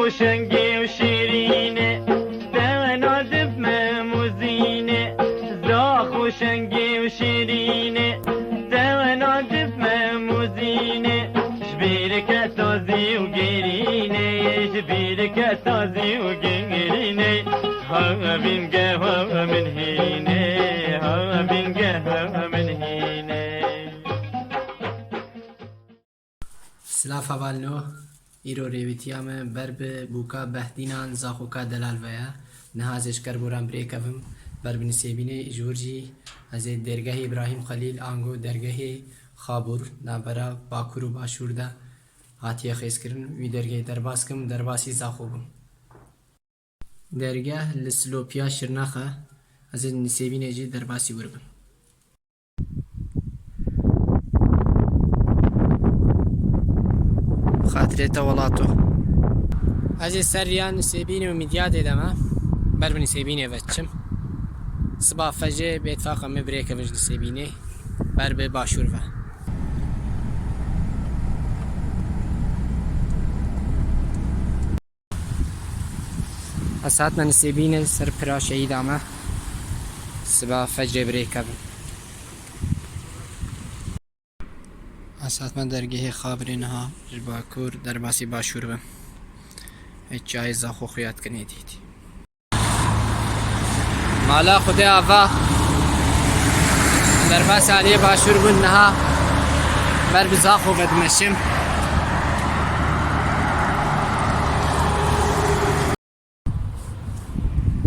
وشنقي وشيرينه دانا دبمة مزينة زاخ وشنقي وشيرينه دانا دبمة مزينة شبيلك تازي وقيرينه شبيلك تازي وقيرينه ها بين قهوة من هينه ها بين قهوة من هينه سلاف بالنو ایرو ریویتیا من برب بوکا بهدینان زاخوکا دلال ویا نهازش کربوران بریکفم برب نسیبینه جورجی از درگاه ابراهیم خلیل آنگو درگاه خابور نابرا باکورو باشورده هاتیه خیز کرن وی درگاه درباسکم درباسی زاخوبم درگاه لسلوپیا شرناخه از نسیبینه جی درباسی وربم خاطرێتە وڵاتۆ ئەجێ سەریان نسێبینێ و میدیا دێدەمە بەر بە نسێبینێ بەچم سبا فەجێ بێتفاقە من برێکە بەش نسێبینێ بەر بێ باشوور بە ئەساتمە نسێبینێ سەر پرا شەیدامە سبا فەجێ برێکە بن اساتمان درگاه خابرینها باکور در باسی باشور بم چای زاخو خیات کنی دیدی مالا خود آوا در باس علی باشور بن نها بر بزاخو بدمشم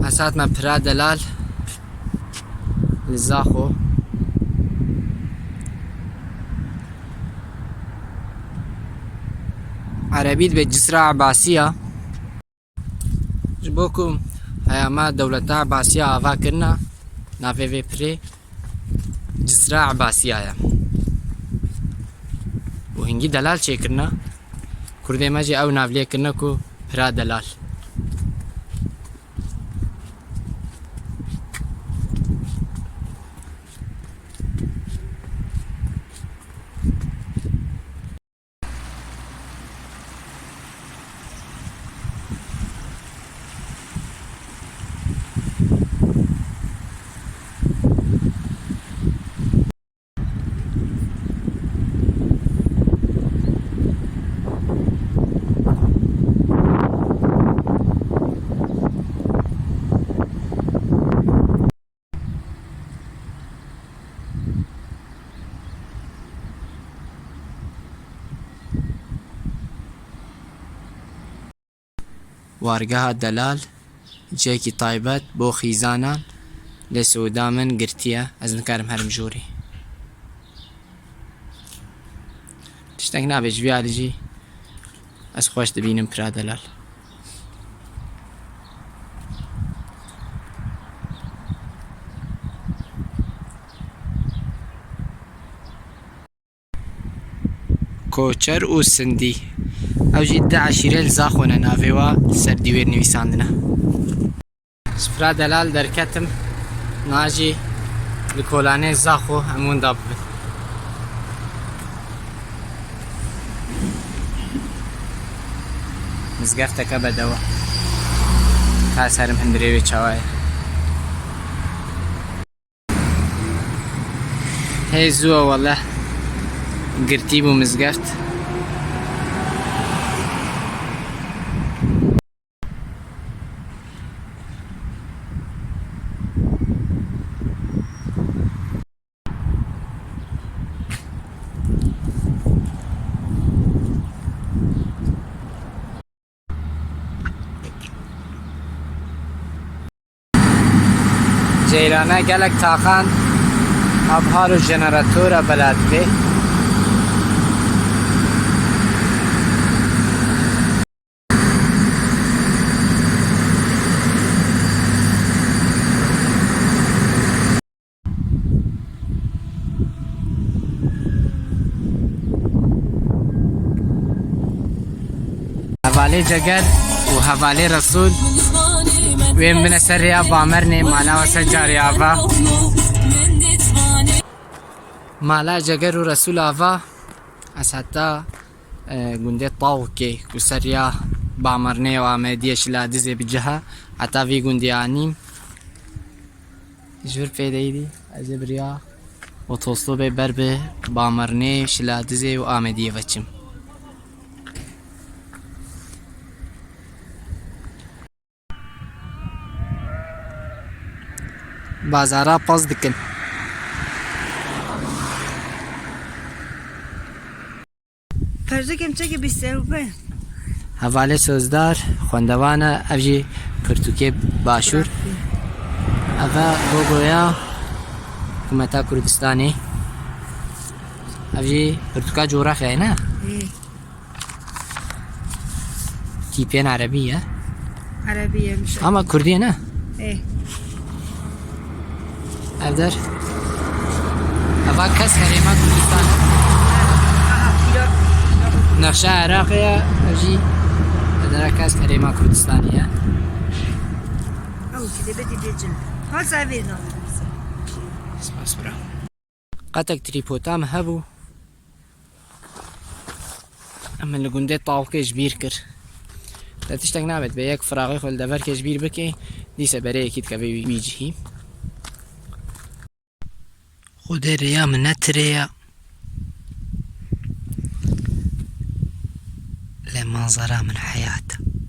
اساتمان پرا دلال لزاخو عربيت بجسر عباسية جبوكم هياما دولة عباسية آفا كرنا نافي في بري جسر عباسية وهنجي دلال چه كرنا كردي ماجي او نافليه كرنا كو برا دلال وارگاه دلال جێکی تایبەت بۆ خیزانان لە سوودا من گرتیە ئەز نکارم هەرم ژووری تشتێک نابێت ژویاریجی ئەس خۆش دەبینم پرا دەلال کۆچەر و سندی ئەو ژی دە عەشیرە زاخۆنە ناوێوە سەر دیوێر نویساندنە سپرا دەلال دەرکەتم ناژی لە کۆلانەی زاخۆ هەمووندا ببن مزگەفتەکە بەدەوە تا سەرم هەندرێوێ چاوایە هەی زووە وەڵە گرتی بوو مزگەفت جیرانە gelek تاقان ئابهار و ژەنەراتۆرە بەلات بێ هەڤالەی جەگەر و هەڤالەی ڕەسوول وێم بنە سەر رێیا بامەرنێ ماناوە سەر جاریاڤا مالا جەگەر و ڕەسوول ئاڤا ئەس هەتا گوندێ تاوکێ و سەر رێیا باmarnê û Amediyê şila dizê bi ciha heta vî gundî anîn ji vir pêdeyî ez ê biriya otostopê ber bi Bamarnê, şila dizê û Amediyê veçim. Bazara paz dikin. Perdekem çeke bîstewbe. Hevalê Sözdar xwendevan e ev jî Pirtûkê Başûr. Ev e logoya Hikûmeta Kurdistanê. Ev jî Pirtûka coğrafyayê ne? Tîpên Erebî ye. Arabiyemiş. Ama Kurdî ne? Ev der. Eva kes herêma Kurdistan e. Nexşa Iraqê ye ev jî dera kes herêma Kurdistanê ye. Ew kidebetî bêcin. Hasa vê navê. Spas bira. Qetek trîpota me hebû. Em li gundê tawkê ji bîr kir. Te tiştek nabet bê yek firaxê xwe li deverkê ji bîr bikê dîse bereyekî dikeve wî cihî. Xwedê rêya min netirêya. Lê manzara min heyat e.